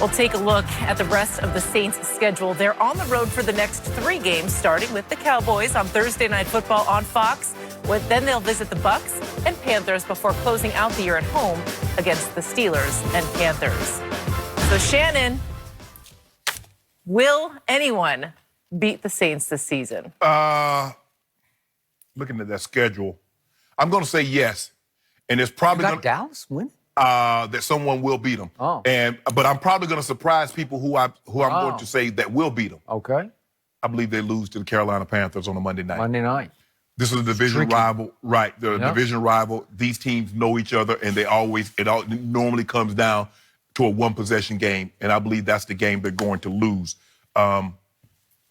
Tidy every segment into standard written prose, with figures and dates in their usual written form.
We'll take a look at the rest of the Saints' schedule. They're on the road for the next 3 games, starting with the Cowboys on Thursday Night Football on Fox. Then they'll visit the Bucs and Panthers before closing out the year at home against the Steelers and Panthers. So, Shannon, will anyone beat the Saints this season? Looking at that schedule, I'm going to say yes. And it's probably going to Dallas win? That someone will beat them. Oh. But I'm probably going to surprise people who I'm going to say that will beat them. Okay. I believe they lose to the Carolina Panthers on a Monday night. Monday night. This is a division rival, right? The division rival. These teams know each other, and it normally comes down to a 1-possession game, and I believe that's the game they're going to lose.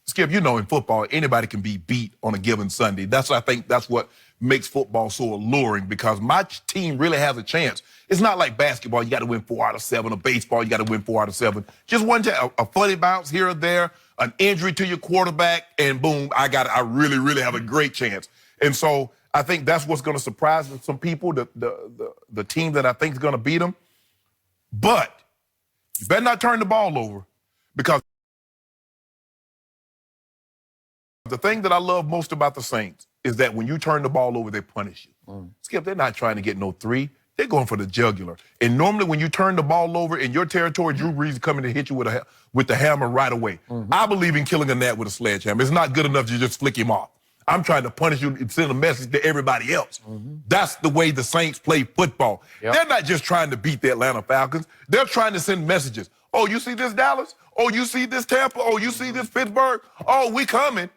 Skip, you know, in football, anybody can be beat on a given Sunday. I think that's what makes football so alluring, because my team really has a chance. It's not like basketball. You got to win 4 out of 7, or baseball, you got to win 4 out of 7. Just one time, a funny bounce here or there, an injury to your quarterback, and boom, I really, really have a great chance. And so I think that's what's going to surprise some people, the team that I think is going to beat them. But you better not turn the ball over, because the thing that I love most about the Saints is that when you turn the ball over, they punish you. Skip, they're not trying to get no 3. They're going for the jugular. And normally when you turn the ball over in your territory, Drew Brees is coming to hit you with the hammer right away. I believe in killing a gnat with a sledgehammer. It's not good enough to just flick him off. I'm trying to punish you and send a message to everybody else. That's the way the Saints play football. They're not just trying to beat the Atlanta Falcons. They're trying to send messages. Oh, you see this, Dallas? Oh, you see this, Tampa? Oh, you see this, Pittsburgh? Oh, we coming.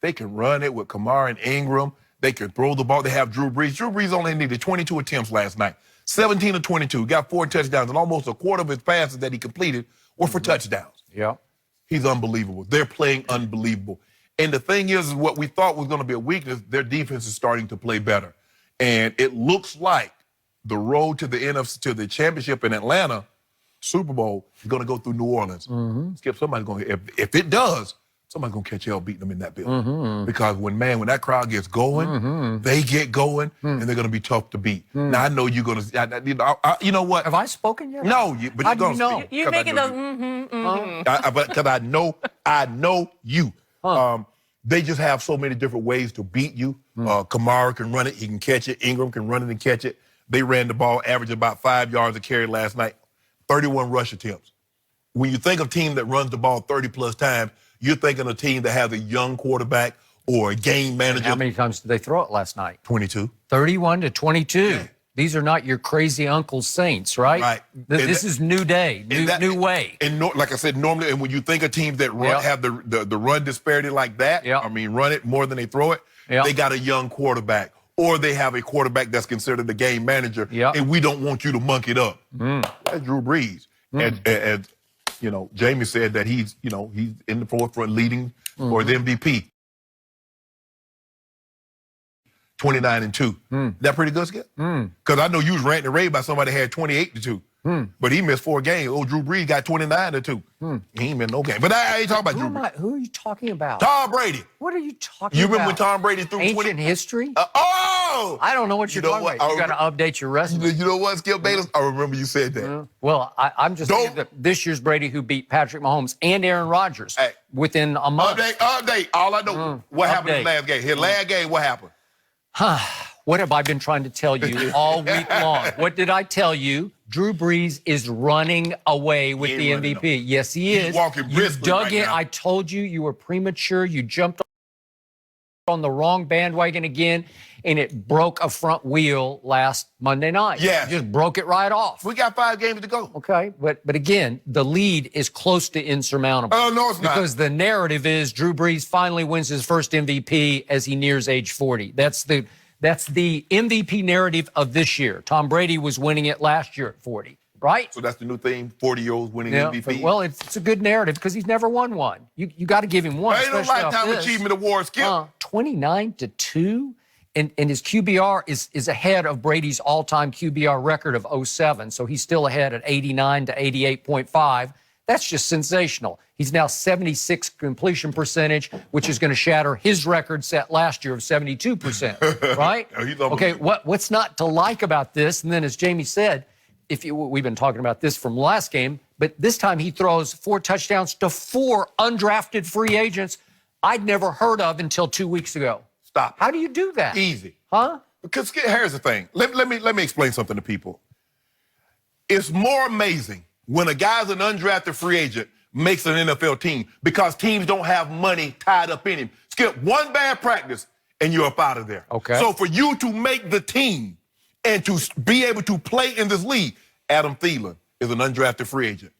They can run it with Kamara and Ingram. They can throw the ball. They have Drew Brees. Drew Brees only needed 22 attempts last night. 17 of 22. Got 4 touchdowns, and almost a quarter of his passes that he completed were for touchdowns. He's unbelievable. They're playing unbelievable. And the thing is what we thought was going to be a weakness, their defense is starting to play better. And it looks like the road to the NFC, to the championship in Atlanta, Super Bowl, is going to go through New Orleans. Skip, somebody's going to, if it does, somebody's going to catch hell beating them in that building. Because when that crowd gets going, they get going, and they're going to be tough to beat. Now, I know you're going to, you know what? Have I spoken yet? No, but you're going to speak. You're making those Because I know you. They just have so many different ways to beat you. Kamara can run it. He can catch it. Ingram can run it and catch it. They ran the ball, averaged about 5 yards a carry last night, 31 rush attempts. When you think of a team that runs the ball 30-plus times, you're thinking of a team that has a young quarterback or a game manager. And how many times did they throw it last night? 22. 31 to 22. Yeah. These are not your crazy Uncle Saints, right? Right. This is new day, new way. And like I said, normally, and when you think of teams that have the run disparity like that, I mean, run it more than they throw it, they got a young quarterback. Or they have a quarterback that's considered the game manager, and we don't want you to monk it up. That's Drew Brees. And you know, Jamie said that he's in the forefront leading for the MVP. 29-2. That pretty good, Skip? Because I know you was ranting and raving about somebody that had 28-2. But he missed 4 games. Oh, Drew Brees got 29-2. He ain't missed no game. But I ain't talking about Drew Brees. Who are you talking about? Tom Brady. What are you talking about? You remember when Tom Brady threw ancient history? I don't know what you're talking about. You got to update your resume. You know what, Skip Bayless? I remember you said that. Well, I'm just saying that this year's Brady, who beat Patrick Mahomes and Aaron Rodgers within a month. Update. All I know, what happened in the last game? His last game, what happened? What have I been trying to tell you all week long? What did I tell you? Drew Brees is running away with the MVP. Yes, he is. He's walking briskly right now. I told you you were premature. You jumped on the wrong bandwagon again, and it broke a front wheel last Monday night. Yeah. Just broke it right off. We got 5 games to go. Okay, but again, the lead is close to insurmountable. Oh, no, it's not. Because the narrative is Drew Brees finally wins his first MVP as he nears age 40. That's the MVP narrative of this year. Tom Brady was winning it last year at 40, right? So that's the new thing, 40-year-olds winning MVP? Well, it's a good narrative because he's never won one. You got to give him one. Ain't no lifetime achievement award, Skip. 29-2, and his QBR is ahead of Brady's all-time QBR record of 07, so he's still ahead at 89 to 88.5. That's just sensational. He's now 76 completion percentage, which is going to shatter his record set last year of 72%, right? He's okay, what's not to like about this? And then as Jamie said, we've been talking about this from last game, but this time he throws 4 touchdowns to 4 undrafted free agents I'd never heard of until 2 weeks ago. Stop. How do you do that? Easy. Huh? Because here's the thing. Let me explain something to people. It's more amazing when a guy's an undrafted free agent makes an NFL team because teams don't have money tied up in him. Skip one bad practice and you're up out of there. Okay. So for you to make the team and to be able to play in this league, Adam Thielen is an undrafted free agent.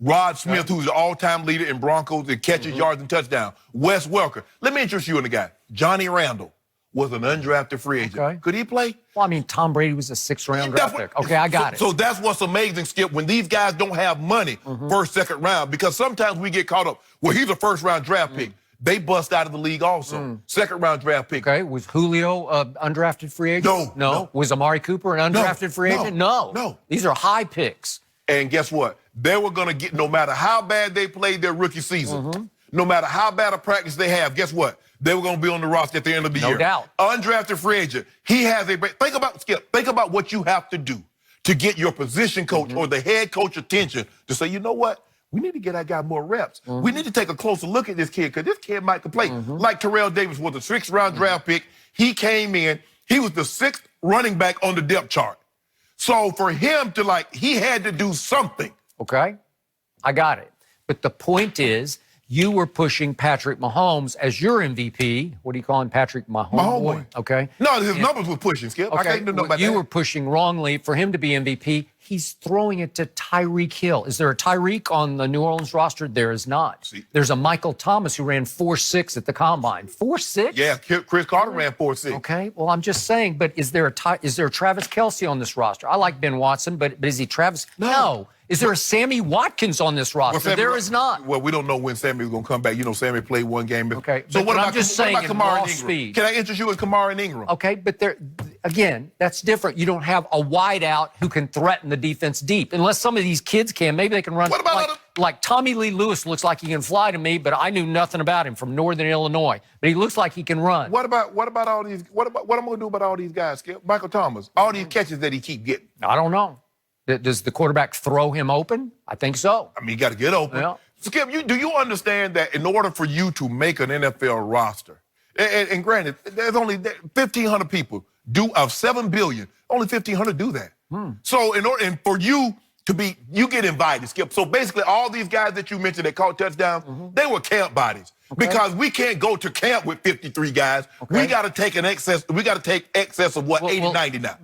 Rod Smith, who's the all-time leader in Broncos in catches, yards, and touchdowns. Wes Welker. Let me introduce you to the guy. Johnny Randall was an undrafted free agent. Okay. Could he play? Well, I mean, Tom Brady was a 6th-round draft pick. Okay, I got it. So that's what's amazing, Skip, when these guys don't have money first, second round, because sometimes we get caught up, well, he's a first-round draft pick. They bust out of the league also. Second-round draft pick. Okay, was Julio undrafted free agent? No. Was Amari Cooper an undrafted free agent? No. These are high picks. And guess what? They were going to get, no matter how bad they played their rookie season, no matter how bad a practice they have, guess what? They were going to be on the roster at the end of the year. No doubt. Undrafted free agent. He has a, think about what you have to do to get your position coach or the head coach attention to say, you know what? We need to get that guy more reps. We need to take a closer look at this kid because this kid might play. Like Terrell Davis was a 6th-round draft pick. He came in. He was the 6th running back on the depth chart. So for him to, he had to do something. Okay, I got it. But the point is, you were pushing Patrick Mahomes as your MVP. What do you call him, Patrick Mahomes? Mahomes. Okay. No, his numbers were pushing, Skip. I can't do nothing about that. You were pushing wrongly for him to be MVP. He's throwing it to Tyreek Hill. Is there a Tyreek on the New Orleans roster? There is not. There's a Michael Thomas who ran 4.6 at the combine. 4.6? Yeah, Chris Carter ran 4.6. Okay, well, I'm just saying, but is there a Travis Kelce on this roster? I like Ben Watson, but is he Travis? No. Is there a Sammy Watkins on this roster? Well, there is not. Well, we don't know when Sammy's going to come back. You know, Sammy played one game. Okay, so what about, I'm just saying, what about Kamara and Ingram? Speed. Can I introduce you as Kamara and Ingram? Okay, but again, that's different. You don't have a wideout who can threaten the defense deep. Unless some of these kids can. Maybe they can run. What about like Tommy Lee Lewis looks like he can fly to me, but I knew nothing about him from Northern Illinois. But he looks like he can run. What about all these? What am I going to do about all these guys, Skip? Michael Thomas, all these catches that he keep getting. I don't know. Does the quarterback throw him open? I think so. I mean, you got to get open. Yeah. Skip, do you understand that in order for you to make an NFL roster, and granted, there's only 1,500 people of 7 billion, only 1,500 do that. So and for you to be, you get invited, Skip. So basically, all these guys that you mentioned that caught touchdowns, they were camp bodies. Okay. Because we can't go to camp with 53 guys. Okay. We got to take excess of what, 80, 90 now.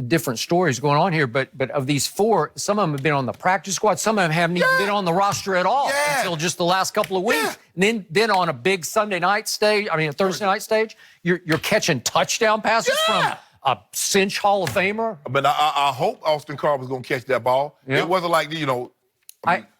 Different stories going on here, but of these 4, some of them have been on the practice squad. Some of them haven't even been on the roster at all until just the last couple of weeks. And then on a big Sunday night stage, a Thursday night stage, you're catching touchdown passes from a cinch Hall of Famer. But I hope Austin Carr was going to catch that ball. It wasn't like,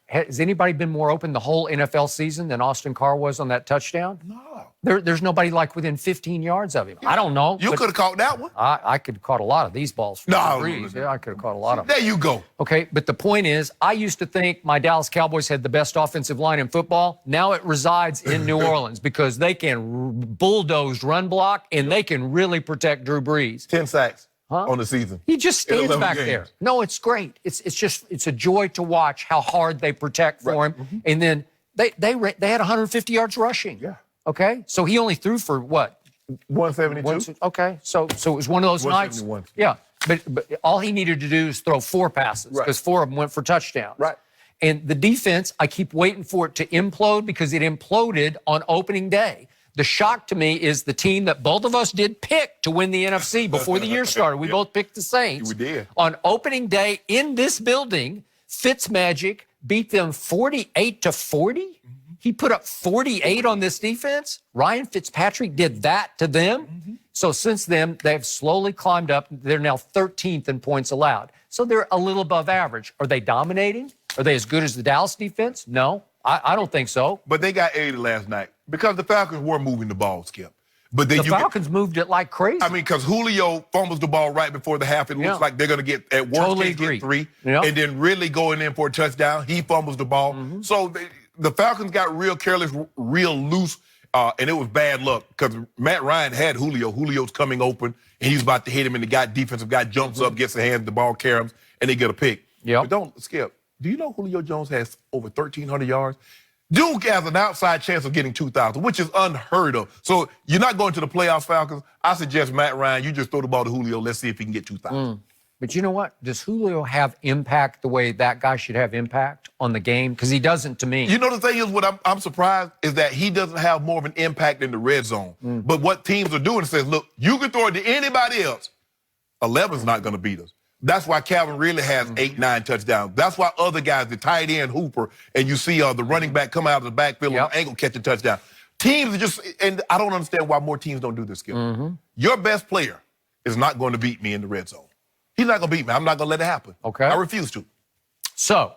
has anybody been more open the whole NFL season than Austin Carr was on that touchdown? No. There's nobody within 15 yards of him. I don't know. You could have caught that one. I could have caught a lot of these balls. No. Yeah, I could have caught a lot of them. There you go. Okay, but the point is, I used to think my Dallas Cowboys had the best offensive line in football. Now it resides in New Orleans because they can bulldoze run block and they can really protect Drew Brees. 10 sacks. On the season. He just stands back there. No, it's great. It's a joy to watch how hard they protect for him. And then they had 150 yards rushing. Yeah. Okay? So he only threw for what? 172. Okay. So it was one of those nights. Yeah. But all he needed to do is throw 4 passes because 4 of them went for touchdowns. Right. And the defense, I keep waiting for it to implode because it imploded on opening day. The shock to me is the team that both of us did pick to win the NFC before the year started. We both picked the Saints. We did. On opening day in this building, Fitzmagic beat them 48-40. He put up 48 on this defense. Ryan Fitzpatrick did that to them. So since then, they've slowly climbed up. They're now 13th in points allowed. So they're a little above average. Are they dominating? Are they as good as the Dallas defense? No, I don't think so. But they got 80 last night because the Falcons were moving the ball, Skip. But the Falcons moved it like crazy. I mean, because Julio fumbles the ball right before the half. It looks like they're going to get, at worst case, get 3. And then really going in for a touchdown. He fumbles the ball. So the Falcons got real careless, real loose, and it was bad luck because Matt Ryan had Julio. Julio's coming open, and he's about to hit him, and the defensive guy jumps up, gets the hand, the ball caroms, and they get a pick. Yep. But don't, Skip, do you know Julio Jones has over 1,300 yards? Duke has an outside chance of getting 2,000, which is unheard of. So you're not going to the playoffs, Falcons. I suggest Matt Ryan, you just throw the ball to Julio. Let's see if he can get 2,000. But you know what? Does Julio have impact the way that guy should have impact on the game? Because he doesn't to me. You know, the thing is, what I'm surprised is that he doesn't have more of an impact in the red zone. But what teams are doing says, look, you can throw it to anybody else. 11's not going to beat us. That's why Calvin really has 8, 9 touchdowns. That's why other guys, the tight end Hooper, and you see the running back come out of the backfield on an angle, catch a touchdown. Teams are just, and I don't understand why more teams don't do this, Skip. Your best player is not going to beat me in the red zone. He's not going to beat me. I'm not going to let it happen. Okay. I refuse to. So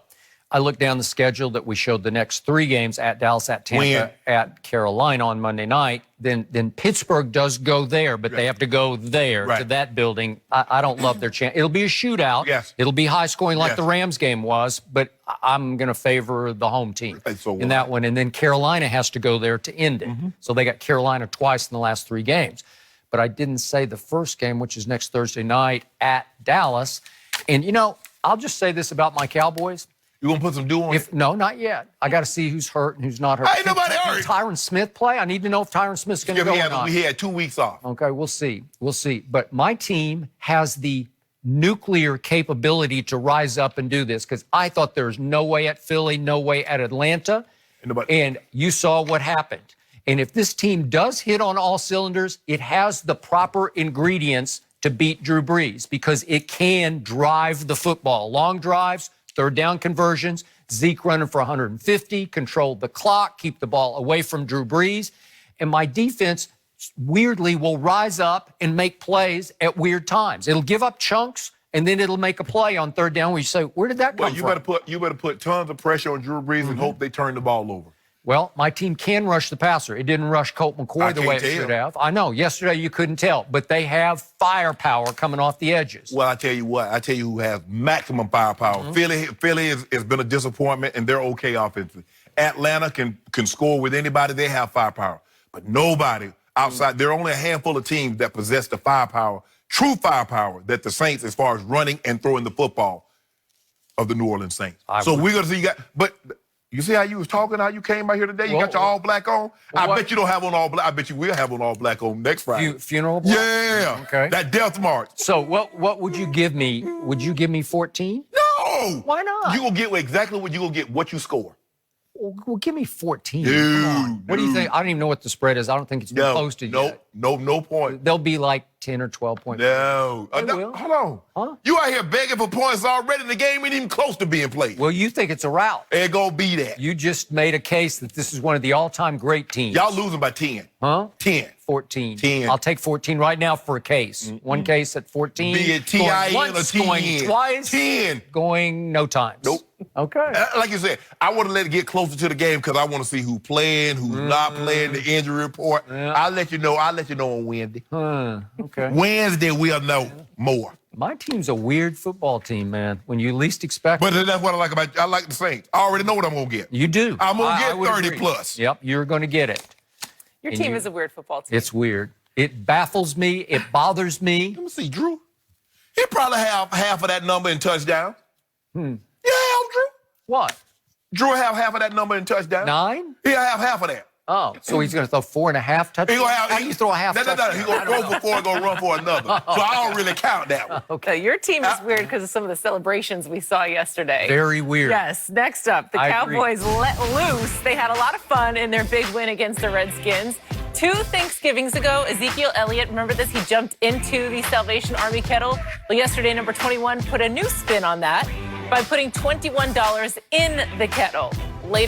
I looked down the schedule that we showed the next 3 games at Dallas, at Tampa, at Carolina on Monday night. Then Pittsburgh does go there, but they have to go there to that building. I don't love their chance. It'll be a shootout. Yes. It'll be high scoring like the Rams game was, but I'm going to favor the home team in that one. And then Carolina has to go there to end it. So they got Carolina twice in the last 3 games. But I didn't say the first game, which is next Thursday night at Dallas. And, you know, I'll just say this about my Cowboys. You going to put some dew on it? No, not yet. I got to see who's hurt and who's not hurt. Ain't nobody hurt. Can Tyron Smith play? I need to know if Tyron Smith's going to go or not. We had 2 weeks off. Okay, we'll see. We'll see. But my team has the nuclear capability to rise up and do this because I thought there was no way at Philly, no way at Atlanta. And you saw what happened. And if this team does hit on all cylinders, it has the proper ingredients to beat Drew Brees because it can drive the football. Long drives, third down conversions, Zeke running for 150, control the clock, keep the ball away from Drew Brees. And my defense, weirdly, will rise up and make plays at weird times. It'll give up chunks, and then it'll make a play on third down where you say, where did that come from? You better put tons of pressure on Drew Brees and hope they turn the ball over. Well, my team can rush the passer. It didn't rush Colt McCoy the way it should have. I know. Yesterday you couldn't tell, but they have firepower coming off the edges. Well, I tell you what. I tell you who has maximum firepower. Philly has been a disappointment, and they're okay offensively. Atlanta can score with anybody. They have firepower. But nobody outside. There are only a handful of teams that possess the firepower, true firepower, that the Saints, as far as running and throwing the football, of the New Orleans Saints. So we're going to see but you see how you was talking, how you came out here today? You got your all black on? I bet you don't have on all black. I bet you will have on all black on next Friday. Funeral black? Yeah. Okay. That death march. So what would you give me? Would you give me 14? No. Why not? You going to get exactly what you going to get, what you score. Well, give me 14. Dude, what do you think? I don't even know what the spread is. I don't think it's been posted yet. No point. They'll be like 10 or 12 points. No. Will. Hold on. Huh? You out here begging for points already. The game ain't even close to being played. Well, you think it's a rout. It gonna be that. You just made a case that this is one of the all-time great teams. Y'all losing by 10. Huh? 10. 14. 10. I'll take 14 right now for a case. One case at 14. Be it T-I-N or once, T-N. going twice. 10. Going no times. Nope. Okay. Like you said, I want to let it get closer to the game because I want to see who's playing, who's not playing, the injury report. Yeah. I'll let you know on Wednesday. Okay. Wednesday we'll know more. My team's a weird football team, man. When you least expect it. But that's what I like about I like the Saints. I already know what I'm going to get. You do. I'm going to get 30 agree. plus. Yep, you're going to get it. Your team is a weird football team. It's weird. It baffles me. It bothers me. Let me see, Drew. He probably have half of that number in touchdowns. Yeah, Drew. What? Drew will have half of that number in touchdowns. 9? He'll have half of that. Oh, so he's going to throw 4.5 touchdowns? How do you throw a half touchdown? He's going to throw for 4 and going to run for another. So I don't really count that one. Okay, your team is weird because of some of the celebrations we saw yesterday. Very weird. Yes. Next up, the Cowboys let loose. They had a lot of fun in their big win against the Redskins. 2 Thanksgivings ago, Ezekiel Elliott, remember this? He jumped into the Salvation Army kettle. Well, yesterday, number 21 put a new spin on that by putting $21 in the kettle. Later